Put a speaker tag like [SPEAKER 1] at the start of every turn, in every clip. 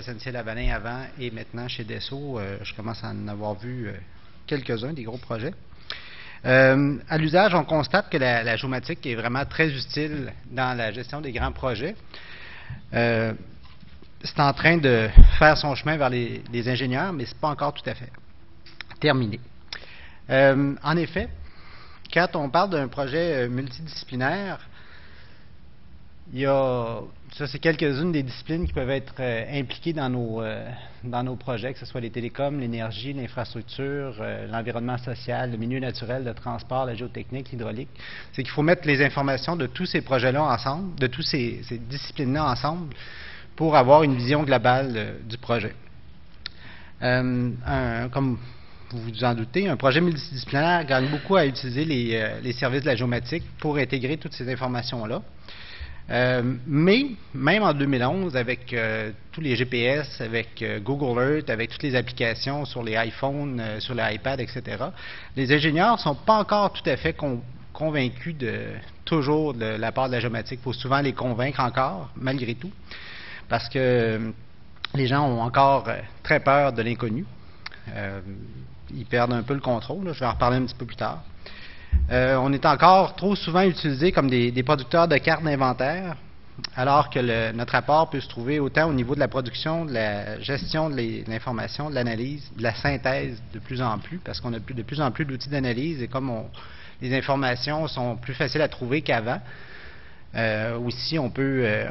[SPEAKER 1] SNC-Lavalin avant et maintenant chez Desso, je commence à en avoir vu quelques-uns, des gros projets. À l'usage, on constate que la géomatique est vraiment très utile dans la gestion des grands projets. C'est en train de faire son chemin vers les ingénieurs, mais ce n'est pas encore tout à fait terminé. En effet, quand on parle d'un projet multidisciplinaire, il y a, ça c'est quelques-unes des disciplines qui peuvent être impliquées dans nos projets, que ce soit les télécoms, l'énergie, l'infrastructure, l'environnement social, le milieu naturel, le transport, la géotechnique, l'hydraulique. C'est qu'il faut mettre les informations de tous ces projets-là ensemble, de toutes ces disciplines-là ensemble, pour avoir une vision globale du projet. Comme vous vous en doutez, un projet multidisciplinaire gagne beaucoup à utiliser les services de la géomatique pour intégrer toutes ces informations-là. Mais, même en 2011, avec tous les GPS, avec Google Earth, avec toutes les applications sur les iPhones, sur les iPads, etc., les ingénieurs ne sont pas encore tout à fait convaincus toujours de la part de la géomatique. Il faut souvent les convaincre encore, malgré tout, parce que les gens ont encore très peur de l'inconnu. Ils perdent un peu le contrôle, là, je vais en reparler un petit peu plus tard. On est encore trop souvent utilisé comme des producteurs de cartes d'inventaire, alors que notre apport peut se trouver autant au niveau de la production, de la gestion de l'information, de l'analyse, de la synthèse de plus en plus, parce qu'on a de plus en plus d'outils d'analyse et comme les informations sont plus faciles à trouver qu'avant, aussi on peut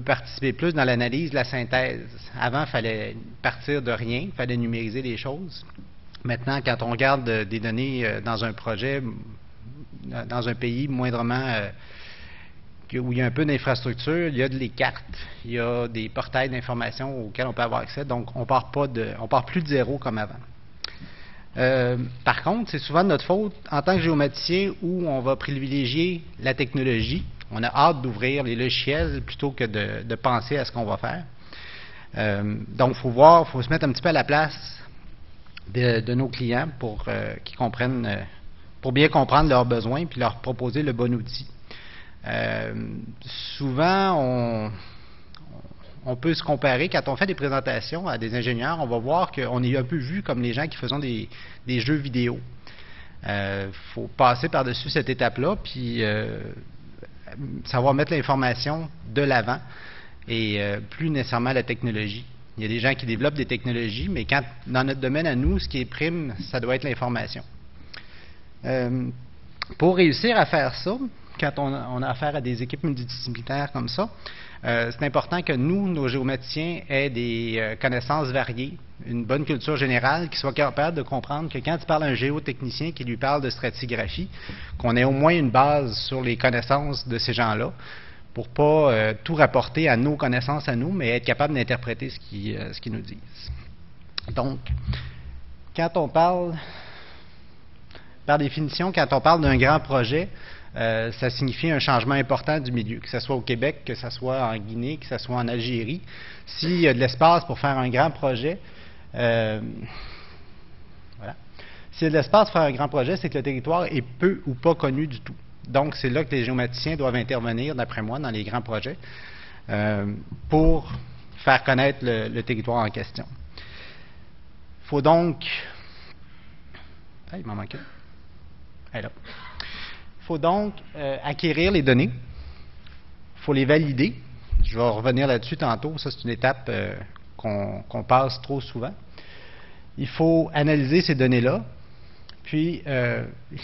[SPEAKER 1] participer plus dans l'analyse, la synthèse. Avant, il fallait partir de rien, il fallait numériser les choses. Maintenant, quand on regarde des données dans un projet, dans un pays moindrement où il y a un peu d'infrastructure, il y a des cartes, il y a des portails d'informations auxquels on peut avoir accès, donc on part plus de zéro comme avant. Par contre, c'est souvent de notre faute en tant que géomaticien où on va privilégier la technologie. On a hâte d'ouvrir les logiciels plutôt que de penser à ce qu'on va faire. Donc, il faut se mettre un petit peu à la place de nos clients pour qu'ils comprennent, pour bien comprendre leurs besoins puis leur proposer le bon outil. Souvent, on peut se comparer, quand on fait des présentations à des ingénieurs, on va voir qu'on est un peu vu comme les gens qui font des jeux vidéo. Faut passer par-dessus cette étape-là, puis savoir mettre l'information de l'avant et plus nécessairement la technologie. Il y a des gens qui développent des technologies, mais dans notre domaine à nous, ce qui est prime, ça doit être l'information. Pour réussir à faire ça, quand on a affaire à des équipes multidisciplinaires comme ça, c'est important que nous, nos géomaticiens, aient des connaissances variées, une bonne culture générale, qu'ils soient capables de comprendre que quand tu parles à un géotechnicien qui lui parle de stratigraphie, qu'on ait au moins une base sur les connaissances de ces gens-là, pour ne pas tout rapporter à nos connaissances à nous, mais être capable d'interpréter ce qu'ils nous disent. Donc, quand on parle, par définition, quand on parle d'un grand projet, ça signifie un changement important du milieu, que ce soit au Québec, que ce soit en Guinée, que ce soit en Algérie. S'il y a de l'espace pour faire un grand projet, voilà. S'il y a de l'espace pour faire un grand projet, c'est que le territoire est peu ou pas connu du tout. Donc, c'est là que les géomaticiens doivent intervenir, d'après moi, dans les grands projets, pour faire connaître le territoire en question. Il faut donc... Ah, il m'en manquait. Il faut donc acquérir les données. Il faut les valider. Je vais revenir là-dessus tantôt. Ça, c'est une étape qu'on passe trop souvent. Il faut analyser ces données-là. Puis,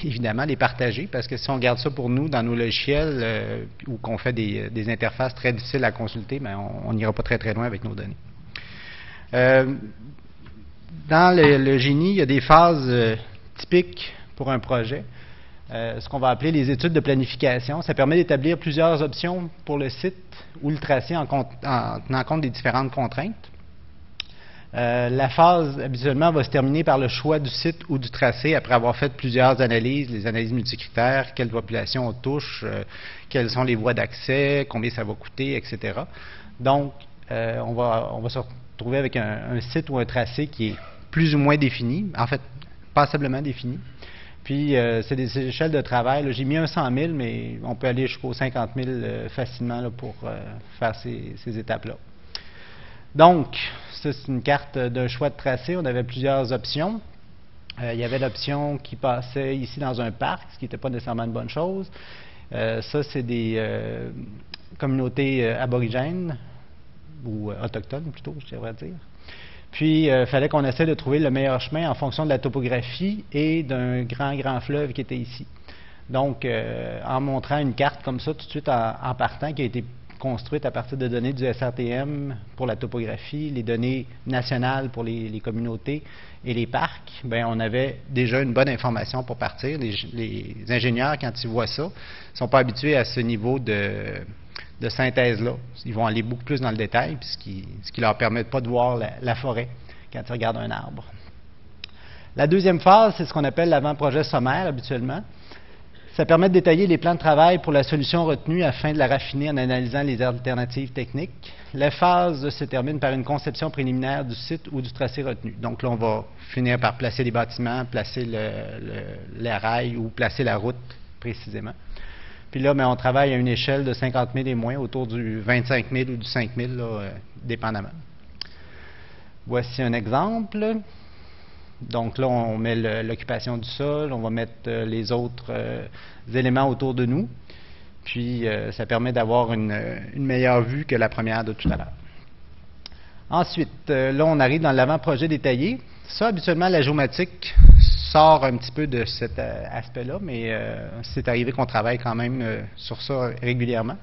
[SPEAKER 1] évidemment, les partager, parce que si on garde ça pour nous dans nos logiciels ou qu'on fait des interfaces très difficiles à consulter, bien, on n'ira pas très très loin avec nos données. Dans le génie, il y a des phases typiques pour un projet. Ce qu'on va appeler les études de planification. Ça permet d'établir plusieurs options pour le site ou le tracé en tenant compte des différentes contraintes. La phase, habituellement, va se terminer par le choix du site ou du tracé après avoir fait plusieurs analyses, les analyses multicritères, quelle population on touche, quelles sont les voies d'accès, combien ça va coûter, etc. Donc, on va se retrouver avec un site ou un tracé qui est plus ou moins défini, en fait, passablement défini. Puis, c'est des échelles de travail. J'ai mis un 100 000, mais on peut aller jusqu'aux 50 000 facilement là, pour faire ces étapes-là. Donc, Ça, c'est une carte d'un choix de tracé. On avait plusieurs options. Il y avait l'option qui passait ici dans un parc, ce qui n'était pas nécessairement une bonne chose. Ça, c'est des communautés aborigènes, ou autochtones plutôt, je devrais dire. Puis, il fallait qu'on essaie de trouver le meilleur chemin en fonction de la topographie et d'un grand fleuve qui était ici. Donc, en montrant une carte comme ça, tout de suite en partant, qui a été construite à partir de données du SRTM pour la topographie, les données nationales pour les communautés et les parcs, bien, on avait déjà une bonne information pour partir. Les ingénieurs, quand ils voient ça, ne sont pas habitués à ce niveau de synthèse-là. Ils vont aller beaucoup plus dans le détail, puis ce qui leur permet pas de voir la forêt quand ils regardent un arbre. La deuxième phase, c'est ce qu'on appelle l'avant-projet sommaire, habituellement. Ça permet de détailler les plans de travail pour la solution retenue afin de la raffiner en analysant les alternatives techniques. La phase se termine par une conception préliminaire du site ou du tracé retenu. Donc là, on va finir par placer les bâtiments, placer les rails ou placer la route précisément. Puis là, on travaille à une échelle de 50 000 et moins, autour du 25 000 ou du 5 000, là, dépendamment. Voici un exemple. Donc là, on met l'occupation du sol, on va mettre les autres éléments autour de nous. Puis, ça permet d'avoir une meilleure vue que la première de tout à l'heure. Ensuite, là, on arrive dans l'avant-projet détaillé. Ça, habituellement, la géomatique sort un petit peu de cet aspect-là, mais c'est arrivé qu'on travaille quand même sur ça régulièrement.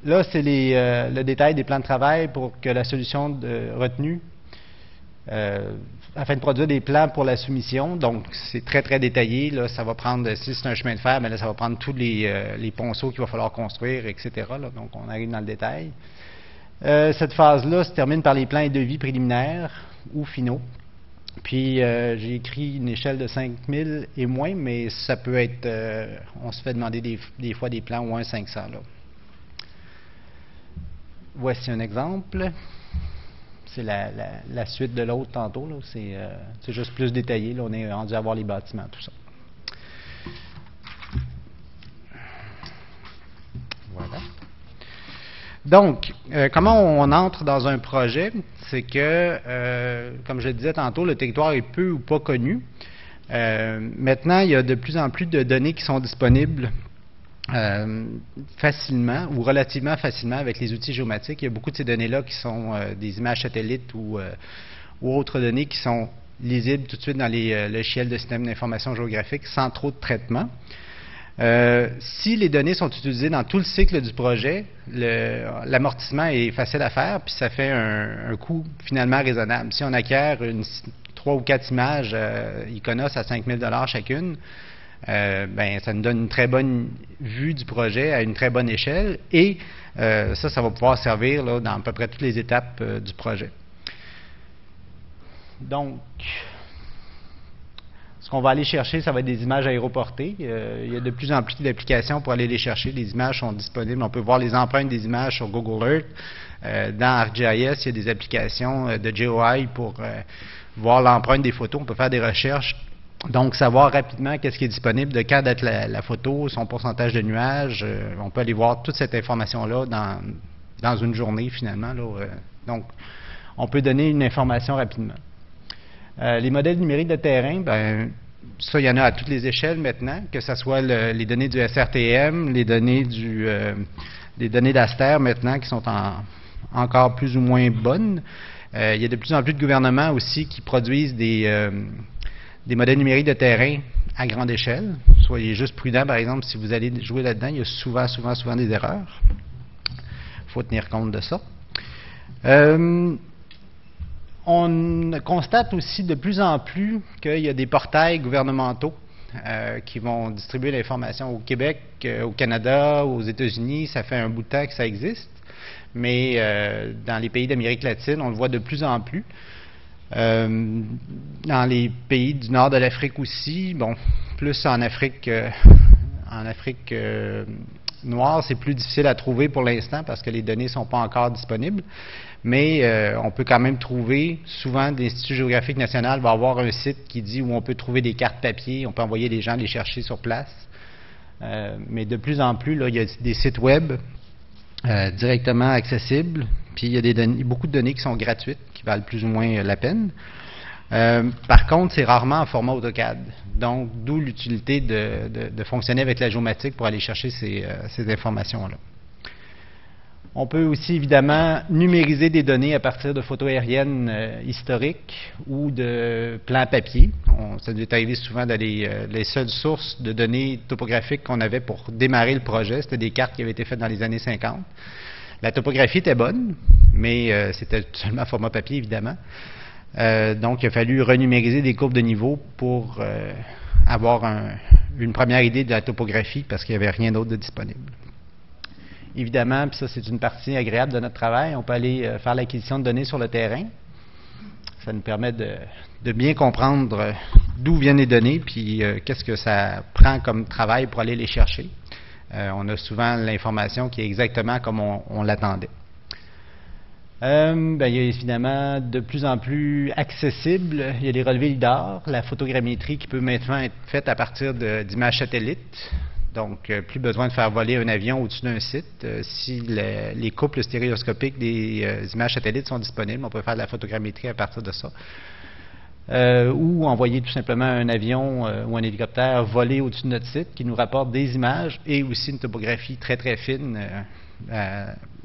[SPEAKER 1] Là, c'est le détail des plans de travail pour que la solution retenue afin de produire des plans pour la soumission. Donc, c'est très détaillé. Là, ça va prendre, si c'est un chemin de fer, bien là, ça va prendre tous les ponceaux qu'il va falloir construire, etc. Là, donc, on arrive dans le détail. Cette phase-là se termine par les plans et devis préliminaires ou finaux. Puis, j'ai écrit une échelle de 5000 et moins, mais ça peut être, on se fait demander des fois des plans ou un 500. Là. Voici un exemple. C'est la suite de l'autre tantôt. Là. C'est juste plus détaillé. Là. On est rendu à voir les bâtiments, tout ça. Voilà. Donc, comment on entre dans un projet? C'est que, comme je le disais tantôt, le territoire est peu ou pas connu. Maintenant, il y a de plus en plus de données qui sont disponibles facilement ou relativement facilement avec les outils géomatiques. Il y a beaucoup de ces données-là qui sont des images satellites ou autres données qui sont lisibles tout de suite dans les logiciels de système d'information géographique sans trop de traitement. Si les données sont utilisées dans tout le cycle du projet, l'amortissement est facile à faire, puis ça fait un coût finalement raisonnable. Si on acquiert 3 ou 4 images Iconos à 5 000 $ chacune, ben, ça nous donne une très bonne vue du projet à une très bonne échelle et ça va pouvoir servir là, dans à peu près toutes les étapes du projet. Donc, ce qu'on va aller chercher, ça va être des images aéroportées. Il y a de plus en plus d'applications pour aller les chercher. Les images sont disponibles. On peut voir les empreintes des images sur Google Earth. Dans ArcGIS, il y a des applications de GeoEye pour voir l'empreinte des photos. On peut faire des recherches. Donc, savoir rapidement qu'est-ce qui est disponible, de quand date la photo, son pourcentage de nuages. On peut aller voir toute cette information-là dans une journée, finalement. Là, donc, on peut donner une information rapidement. Les modèles numériques de terrain, ben, ça, il y en a à toutes les échelles maintenant, que ce soit les données du SRTM, les données d'Aster maintenant, qui sont encore plus ou moins bonnes. Il y a de plus en plus de gouvernements aussi qui produisent des modèles numériques de terrain à grande échelle. Soyez juste prudents, par exemple, si vous allez jouer là-dedans, il y a souvent des erreurs. Il faut tenir compte de ça. On constate aussi de plus en plus qu'il y a des portails gouvernementaux qui vont distribuer l'information au Québec, au Canada, aux États-Unis. Ça fait un bout de temps que ça existe, mais dans les pays d'Amérique latine, on le voit de plus en plus. Dans les pays du nord de l'Afrique aussi, bon, plus en Afrique noire, c'est plus difficile à trouver pour l'instant parce que les données ne sont pas encore disponibles. Mais on peut quand même trouver, souvent l'Institut géographique national va avoir un site qui dit où on peut trouver des cartes papier, on peut envoyer des gens les chercher sur place. Mais de plus en plus, là, il y a des sites web directement accessibles Puis il y a beaucoup de données qui sont gratuites, qui valent plus ou moins la peine. Par contre, c'est rarement en format AutoCAD. Donc, d'où l'utilité de fonctionner avec la géomatique pour aller chercher ces informations-là. On peut aussi, évidemment, numériser des données à partir de photos aériennes historiques ou de plans papier. Ça nous est arrivé souvent d'aller... les seules sources de données topographiques qu'on avait pour démarrer le projet, c'était des cartes qui avaient été faites dans les années 50. La topographie était bonne, mais c'était seulement format papier, évidemment. Donc, il a fallu renumériser des courbes de niveau pour avoir une première idée de la topographie parce qu'il n'y avait rien d'autre de disponible. Évidemment, puis ça, c'est une partie agréable de notre travail, on peut aller faire l'acquisition de données sur le terrain. Ça nous permet de bien comprendre d'où viennent les données, puis qu'est-ce que ça prend comme travail pour aller les chercher. On a souvent l'information qui est exactement comme on l'attendait. Il y a évidemment de plus en plus accessible. Il y a les relevés LIDAR, la photogrammétrie qui peut maintenant être faite à partir d'images satellites. Donc, plus besoin de faire voler un avion au-dessus d'un site. Si les couples stéréoscopiques des images satellites sont disponibles, on peut faire de la photogrammétrie à partir de ça. Ou envoyer tout simplement un avion ou un hélicoptère voler au-dessus de notre site qui nous rapporte des images et aussi une topographie très très fine,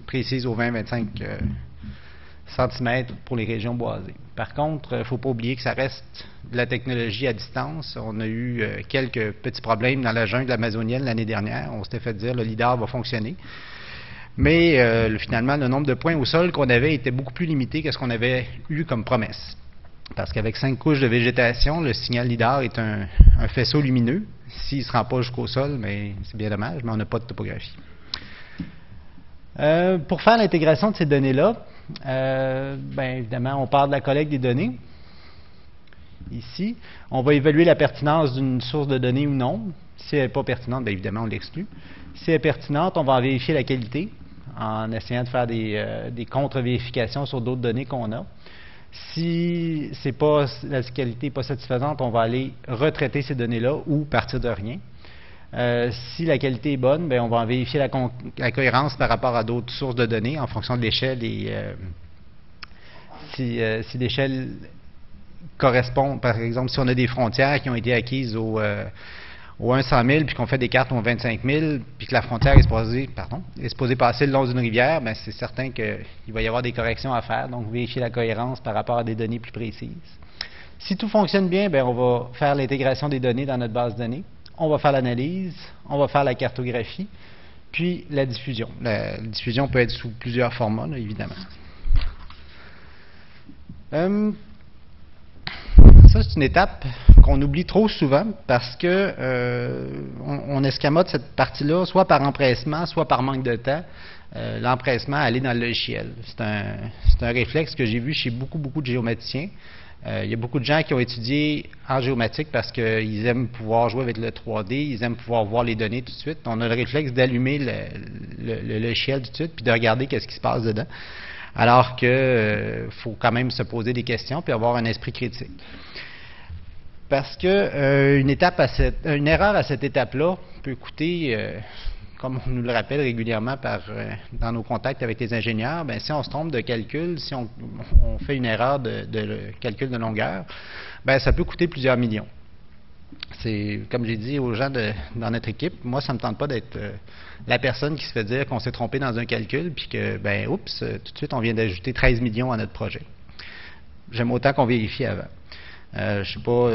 [SPEAKER 1] précise aux 20-25 cm pour les régions boisées. Par contre, il ne faut pas oublier que ça reste de la technologie à distance. On a eu quelques petits problèmes dans la jungle amazonienne l'année dernière. On s'était fait dire le LIDAR va fonctionner. Mais finalement, le nombre de points au sol qu'on avait était beaucoup plus limité que ce qu'on avait eu comme promesse. Parce qu'avec 5 couches de végétation, le signal LIDAR est un faisceau lumineux. S'il ne se rend pas jusqu'au sol, mais c'est bien dommage, mais on n'a pas de topographie. Pour faire l'intégration de ces données-là, évidemment, on part de la collecte des données. Ici, on va évaluer la pertinence d'une source de données ou non. Si elle n'est pas pertinente, bien évidemment, on l'exclut. Si elle est pertinente, on va en vérifier la qualité en essayant de faire des contre-vérifications sur d'autres données qu'on a. Si la qualité n'est pas satisfaisante, on va aller retraiter ces données-là ou partir de rien. Si la qualité est bonne, on va en vérifier la cohérence par rapport à d'autres sources de données en fonction de l'échelle et si l'échelle correspond, par exemple, si on a des frontières qui ont été acquises au 100 000 puis qu'on fait des cartes au 25 000 puis que la frontière est supposée passer le long d'une rivière, c'est certain qu'il va y avoir des corrections à faire, donc vérifier la cohérence par rapport à des données plus précises. Si tout fonctionne bien, on va faire l'intégration des données dans notre base de données. On va faire l'analyse, on va faire la cartographie, puis la diffusion. La diffusion peut être sous plusieurs formats, là, évidemment. Ça, c'est une étape qu'on oublie trop souvent parce que on escamote cette partie-là soit par empressement, soit par manque de temps. L'empressement à aller dans le logiciel. C'est un réflexe que j'ai vu chez beaucoup de géomaticiens. Il y a beaucoup de gens qui ont étudié en géomatique parce qu'ils aiment pouvoir jouer avec le 3D, ils aiment pouvoir voir les données tout de suite. On a le réflexe d'allumer le logiciel tout de suite puis de regarder qu'est-ce qui se passe dedans. Alors que faut quand même se poser des questions puis avoir un esprit critique. Parce que une erreur à cette étape-là peut coûter, comme on nous le rappelle régulièrement dans nos contacts avec les ingénieurs, si on se trompe de calcul, si on fait une erreur de calcul de longueur, ça peut coûter plusieurs millions. C'est, comme j'ai dit aux gens dans notre équipe, moi, ça ne me tente pas d'être la personne qui se fait dire qu'on s'est trompé dans un calcul, puis que, tout de suite, on vient d'ajouter 13 millions à notre projet. J'aime autant qu'on vérifie avant. Je sais pas,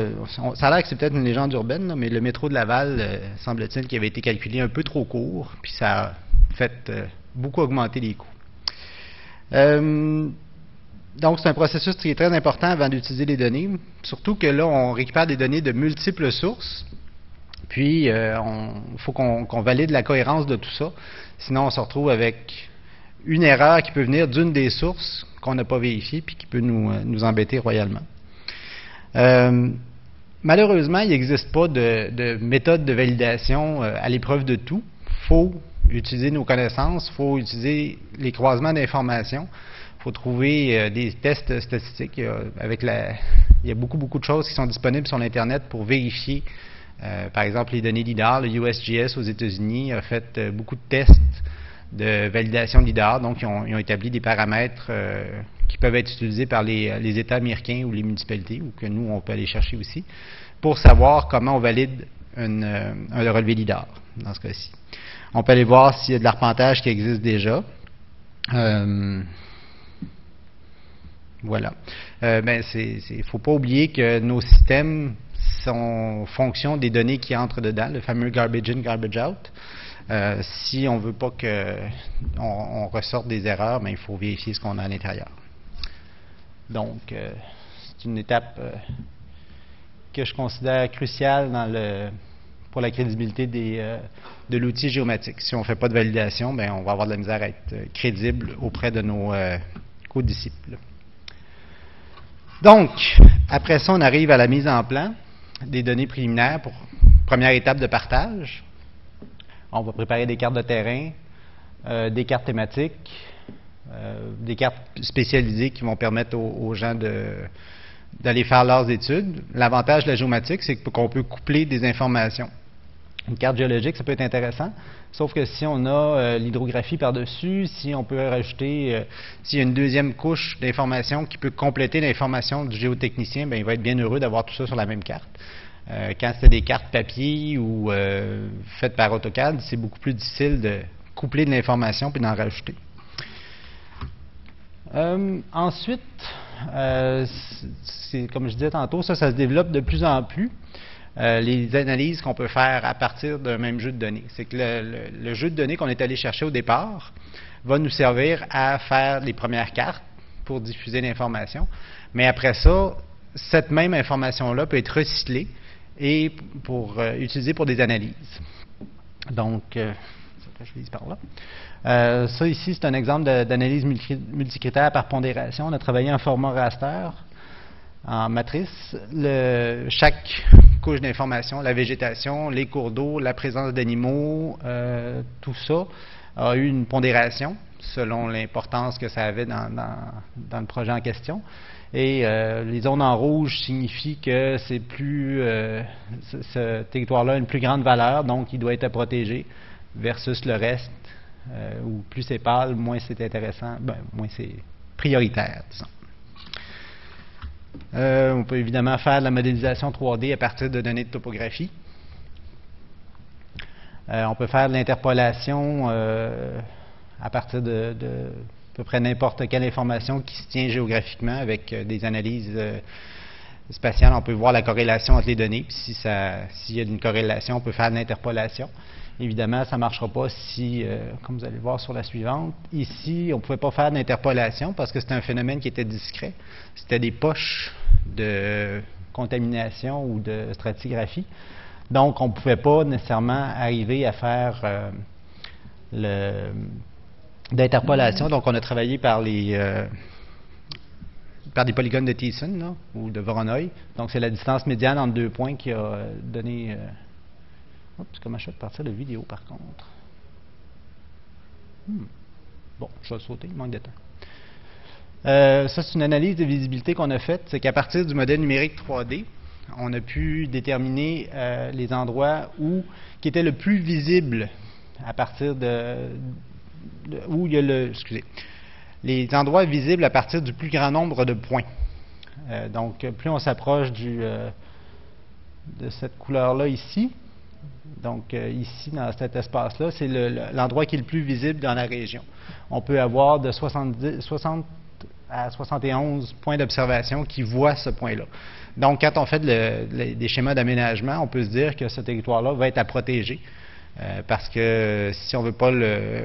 [SPEAKER 1] ça a l'air que c'est peut-être une légende urbaine, là, mais le métro de Laval, semble-t-il, qui avait été calculé un peu trop court, puis ça a fait beaucoup augmenter les coûts. Donc, c'est un processus qui est très important avant d'utiliser les données, surtout que là, on récupère des données de multiples sources, puis il faut qu'on valide la cohérence de tout ça, sinon on se retrouve avec une erreur qui peut venir d'une des sources qu'on n'a pas vérifiée, puis qui peut nous embêter royalement. Malheureusement, il n'existe pas de méthode de validation à l'épreuve de tout. Il faut utiliser nos connaissances, il faut utiliser les croisements d'informations, il faut trouver des tests statistiques. Il y a beaucoup de choses qui sont disponibles sur l'Internet pour vérifier, par exemple, les données LIDAR. Le USGS aux États-Unis a fait beaucoup de tests de validation LIDAR. Donc, ils ont établi des paramètres qui peuvent être utilisés par les États américains ou les municipalités, ou que nous, on peut aller chercher aussi, pour savoir comment on valide un relevé LIDAR, dans ce cas-ci. On peut aller voir s'il y a de l'arpentage qui existe déjà. Voilà. Il ne faut pas oublier que nos systèmes sont fonction des données qui entrent dedans, le fameux garbage in, garbage out. Si on ne veut pas qu'on ressorte des erreurs, il faut vérifier ce qu'on a à l'intérieur. Donc, c'est une étape que je considère cruciale pour la crédibilité de l'outil géomatique. Si on ne fait pas de validation, on va avoir de la misère à être crédible auprès de nos codisciples. Donc, après ça, on arrive à la mise en plan des données préliminaires pour première étape de partage. On va préparer des cartes de terrain, des cartes thématiques, des cartes spécialisées qui vont permettre aux gens d'aller faire leurs études. L'avantage de la géomatique, c'est qu'on peut coupler des informations. Une carte géologique, ça peut être intéressant, sauf que si on a l'hydrographie par-dessus, si on peut rajouter, s'il y a une deuxième couche d'information qui peut compléter l'information du géotechnicien, il va être bien heureux d'avoir tout ça sur la même carte. Quand c'est des cartes papier ou faites par AutoCAD, c'est beaucoup plus difficile de coupler de l'information puis d'en rajouter. Ensuite, comme je disais tantôt, ça se développe de plus en plus. Les analyses qu'on peut faire à partir d'un même jeu de données. C'est que le jeu de données qu'on est allé chercher au départ va nous servir à faire les premières cartes pour diffuser l'information. Mais après ça, cette même information-là peut être recyclée et utilisée pour des analyses. Donc, je vise par là. Ça ici, c'est un exemple d'analyse multicritère par pondération. On a travaillé en format raster, en matrice. Chaque couche d'information, la végétation, les cours d'eau, la présence d'animaux, tout ça a eu une pondération selon l'importance que ça avait dans le projet en question. Et les zones en rouge signifient que ce territoire-là a une plus grande valeur, donc il doit être protégé versus le reste, où plus c'est pâle, moins c'est intéressant, moins c'est prioritaire, disons. On peut évidemment faire de la modélisation 3D à partir de données de topographie. On peut faire de l'interpolation à partir de à peu près n'importe quelle information qui se tient géographiquement avec des analyses spatiales. On peut voir la corrélation entre les données. Puis s'il y a une corrélation, on peut faire de l'interpolation. Évidemment, ça ne marchera pas si, comme vous allez le voir sur la suivante, ici, on ne pouvait pas faire d'interpolation parce que c'était un phénomène qui était discret. C'était des poches de contamination ou de stratigraphie. Donc, on ne pouvait pas nécessairement arriver à faire d'interpolation. Donc, on a travaillé par des polygones de Thiessen là, ou de Voronoi. Donc, c'est la distance médiane entre deux points qui a donné... Oups, comment je fais de partir de vidéo, par contre? Bon, je vais le sauter, il manque de temps. Ça, c'est une analyse de visibilité qu'on a faite. C'est qu'à partir du modèle numérique 3D, on a pu déterminer les endroits qui étaient le plus visibles à partir où il y a les endroits visibles à partir du plus grand nombre de points. Donc, plus on s'approche de cette couleur-là ici, donc ici, dans cet espace-là, c'est l'endroit qui est le plus visible dans la région. On peut avoir de 60 à 71 points d'observation qui voient ce point-là. Donc, quand on fait des schémas d'aménagement, on peut se dire que ce territoire-là va être à protéger. Parce que si on ne veut pas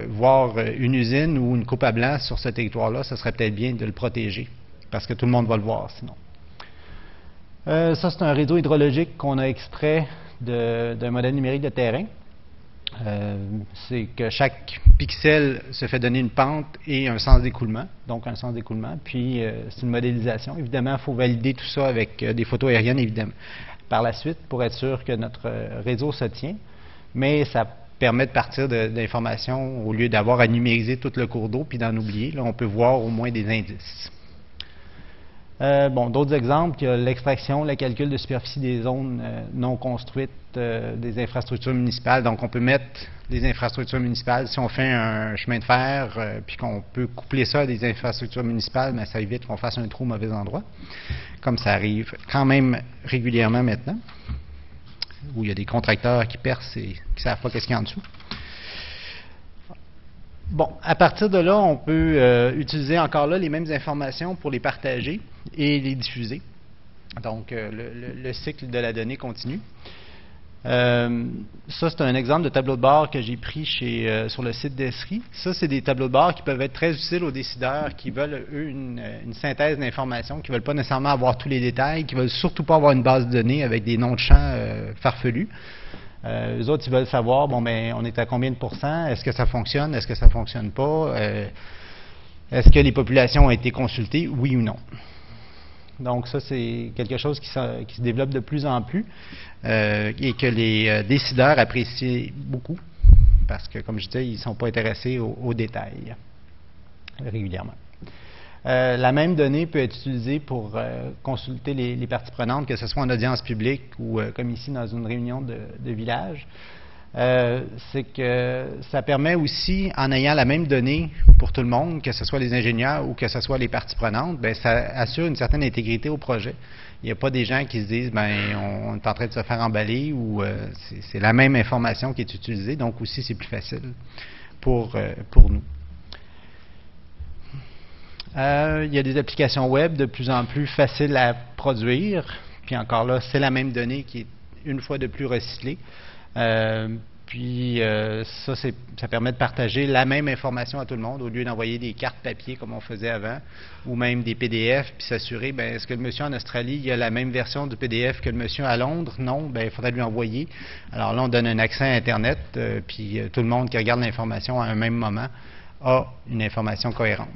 [SPEAKER 1] voir une usine ou une coupe à blanc sur ce territoire-là, ce serait peut-être bien de le protéger, parce que tout le monde va le voir sinon. Ça, c'est un réseau hydrologique qu'on a extrait d'un modèle numérique de terrain. C'est que chaque pixel se fait donner une pente et un sens d'écoulement, donc un sens d'écoulement, puis c'est une modélisation. Évidemment, il faut valider tout ça avec des photos aériennes, évidemment, par la suite, pour être sûr que notre réseau se tient. Mais ça permet de partir d'informations au lieu d'avoir à numériser tout le cours d'eau puis d'en oublier. Là, on peut voir au moins des indices. Bon, d'autres exemples, il y a l'extraction, le calcul de superficie des zones non construites des infrastructures municipales. Donc, on peut mettre des infrastructures municipales. Si on fait un chemin de fer, puis qu'on peut coupler ça à des infrastructures municipales, mais ça évite qu'on fasse un trou au mauvais endroit, comme ça arrive quand même régulièrement maintenant, où il y a des contracteurs qui percent et qui ne savent pas qu'est-ce qu'il y a en dessous. Bon, à partir de là, on peut utiliser encore là les mêmes informations pour les partager et les diffuser. Donc, le cycle de la donnée continue. Ça, c'est un exemple de tableau de bord que j'ai pris sur le site d'Esri. Ça, c'est des tableaux de bord qui peuvent être très utiles aux décideurs qui veulent, eux, une synthèse d'informations, qui ne veulent pas nécessairement avoir tous les détails, qui ne veulent surtout pas avoir une base de données avec des noms de champs farfelus. Eux autres, ils veulent savoir, bon, ben, on est à combien de pourcents? Est-ce que ça fonctionne? Est-ce que ça ne fonctionne pas? Est-ce que les populations ont été consultées? Oui ou non? Donc, ça, c'est quelque chose qui se développe de plus en plus et que les décideurs apprécient beaucoup parce que, comme je disais, ils ne sont pas intéressés aux détails régulièrement. La même donnée peut être utilisée pour consulter les parties prenantes, que ce soit en audience publique ou comme ici dans une réunion de village. C'est que ça permet aussi, en ayant la même donnée pour tout le monde, que ce soit les ingénieurs ou que ce soit les parties prenantes, bien, ça assure une certaine intégrité au projet. Il n'y a pas des gens qui se disent ben on est en train de se faire emballer ou c'est la même information qui est utilisée, donc aussi c'est plus facile pour nous. Il y a des applications web de plus en plus faciles à produire. Puis encore là, c'est la même donnée qui est une fois de plus recyclée. Ça permet de partager la même information à tout le monde au lieu d'envoyer des cartes papier comme on faisait avant ou même des PDF puis s'assurer, ben, est-ce que le monsieur en Australie, il a la même version du PDF que le monsieur à Londres? Non, ben, il faudrait lui envoyer. Alors là, on donne un accès à Internet puis tout le monde qui regarde l'information à un même moment a une information cohérente.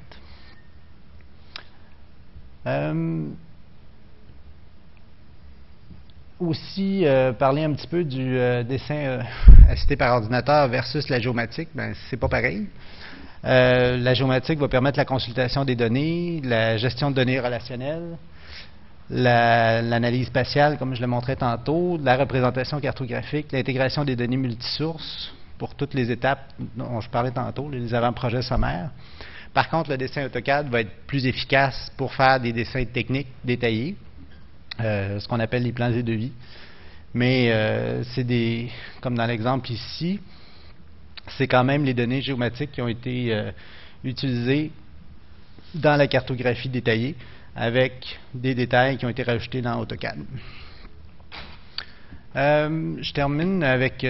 [SPEAKER 1] Aussi, parler un petit peu du dessin assisté par ordinateur versus la géomatique, ben c'est pas pareil. La géomatique va permettre la consultation des données, la gestion de données relationnelles, l'analyse spatiale, comme je le montrais tantôt, la représentation cartographique, l'intégration des données multisources pour toutes les étapes dont je parlais tantôt, les avant-projets sommaires. Par contre, le dessin AutoCAD va être plus efficace pour faire des dessins techniques détaillés, ce qu'on appelle les plans et devis. Mais c'est comme dans l'exemple ici, c'est quand même les données géomatiques qui ont été utilisées dans la cartographie détaillée avec des détails qui ont été rajoutés dans AutoCAD. Je termine avec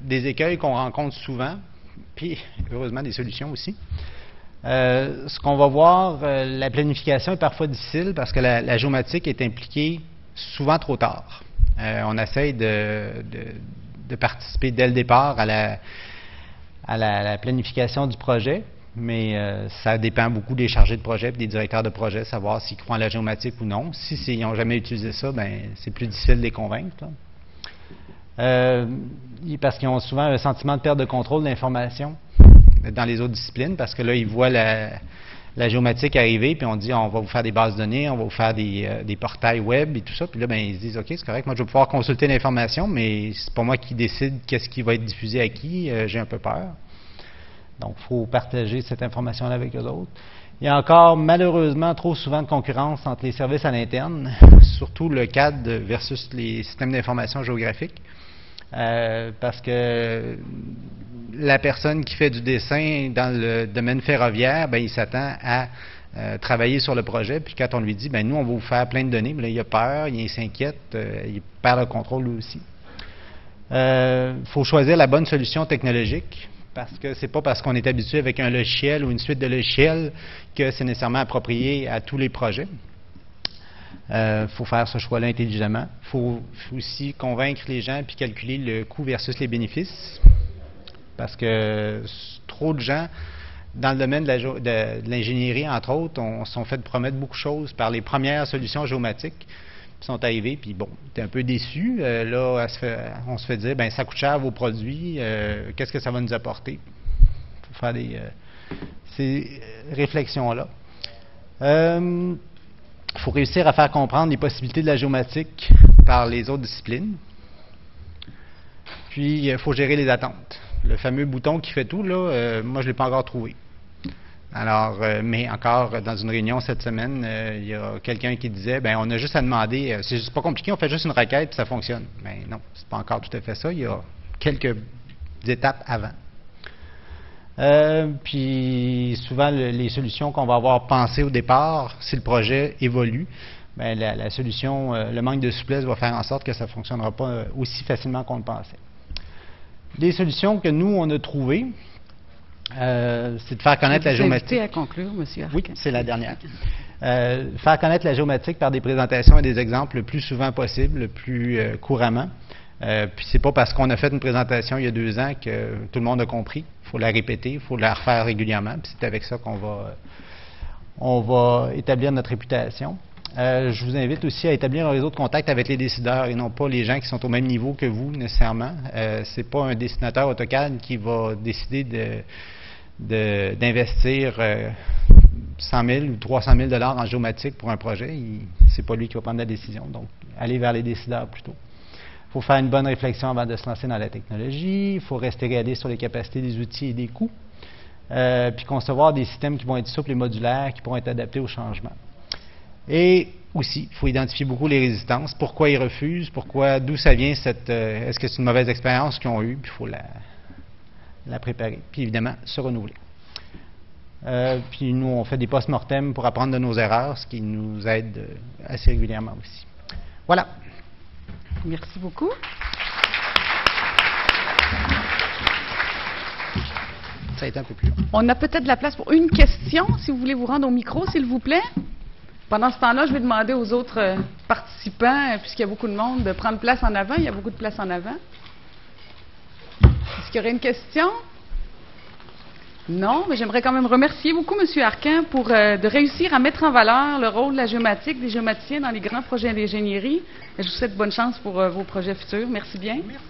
[SPEAKER 1] des écueils qu'on rencontre souvent, puis heureusement des solutions aussi. Ce qu'on va voir, la planification est parfois difficile parce que la géomatique est impliquée souvent trop tard. On essaye de participer dès le départ à la planification du projet, mais ça dépend beaucoup des chargés de projet et des directeurs de projet, savoir s'ils croient en la géomatique ou non. S'ils n'ont jamais utilisé ça, ben c'est plus difficile de les convaincre. Parce qu'ils ont souvent un sentiment de perte de contrôle de l'information dans les autres disciplines, parce que là, ils voient la géomatique arriver, puis on dit, on va vous faire des bases de données, on va vous faire des portails web et tout ça, puis là, ben, ils se disent, OK, c'est correct, moi, je vais pouvoir consulter l'information, mais c'est pas moi qui décide qu'est-ce qui va être diffusé à qui, j'ai un peu peur. Donc, il faut partager cette information-là avec eux autres. Il y a encore, malheureusement, trop souvent de concurrence entre les services à l'interne, surtout le CAD versus les systèmes d'information géographique. Parce que la personne qui fait du dessin dans le domaine ferroviaire, ben, il s'attend à travailler sur le projet, puis quand on lui dit, ben nous, on va vous faire plein de données, ben là, il a peur, il s'inquiète, il perd le contrôle lui aussi. Il faut choisir la bonne solution technologique, parce que c'est pas parce qu'on est habitué avec un logiciel ou une suite de logiciels que c'est nécessairement approprié à tous les projets. Faut faire ce choix-là intelligemment. Il faut aussi convaincre les gens puis calculer le coût versus les bénéfices. Parce que trop de gens, dans le domaine de l'ingénierie, entre autres, sont fait promettre beaucoup de choses par les premières solutions géomatiques. Puis sont arrivés, puis bon, tu es un peu déçu. Là, on se fait dire, ben ça coûte cher vos produits, qu'est-ce que ça va nous apporter? Il faut faire ces réflexions-là. Il faut réussir à faire comprendre les possibilités de la géomatique par les autres disciplines. Puis, il faut gérer les attentes. Le fameux bouton qui fait tout, là, moi, je ne l'ai pas encore trouvé. Alors, mais encore, dans une réunion cette semaine, il y a quelqu'un qui disait, ben, on a juste à demander, c'est juste pas compliqué, on fait juste une requête puis ça fonctionne. Mais non, c'est pas encore tout à fait ça. Il y a quelques étapes avant. Puis souvent, les solutions qu'on va avoir pensées au départ, si le projet évolue, bien, la solution, le manque de souplesse va faire en sorte que ça ne fonctionnera pas aussi facilement qu'on le pensait. Les solutions que nous, on a trouvées, c'est de faire connaître la géomatique.
[SPEAKER 2] À conclure, M. Arquin.
[SPEAKER 1] Oui, c'est la dernière. Faire connaître la géomatique par des présentations et des exemples le plus souvent possible, le plus couramment. Puis c'est pas parce qu'on a fait une présentation il y a 2 ans que tout le monde a compris. Il faut la répéter, il faut la refaire régulièrement. Puis c'est avec ça qu'on va établir notre réputation. Je vous invite aussi à établir un réseau de contact avec les décideurs et non pas les gens qui sont au même niveau que vous nécessairement. C'est pas un dessinateur AutoCAD qui va décider d'investir 100 000 ou 300 000 $ en géomatique pour un projet. C'est pas lui qui va prendre la décision. Donc, allez vers les décideurs plutôt. Il faut faire une bonne réflexion avant de se lancer dans la technologie. Il faut rester réaliste sur les capacités des outils et des coûts. Puis concevoir des systèmes qui vont être souples et modulaires, qui pourront être adaptés aux changements. Et aussi, il faut identifier beaucoup les résistances. Pourquoi ils refusent? D'où ça vient est-ce que c'est une mauvaise expérience qu'ils ont eue? Puis il faut la préparer. Puis évidemment, se renouveler. Puis nous, on fait des post-mortem pour apprendre de nos erreurs, ce qui nous aide assez régulièrement aussi. Voilà.
[SPEAKER 2] Merci beaucoup.
[SPEAKER 1] Ça a été un peu plus long.
[SPEAKER 2] On a peut-être de la place pour une question, si vous voulez vous rendre au micro, s'il vous plaît. Pendant ce temps-là, je vais demander aux autres participants, puisqu'il y a beaucoup de monde, de prendre place en avant. Il y a beaucoup de place en avant. Est-ce qu'il y aurait une question? Non, mais j'aimerais quand même remercier beaucoup M. Arquin pour de réussir à mettre en valeur le rôle de la géomatique, des géomaticiens dans les grands projets d'ingénierie. Je vous souhaite bonne chance pour vos projets futurs. Merci bien.
[SPEAKER 1] Merci.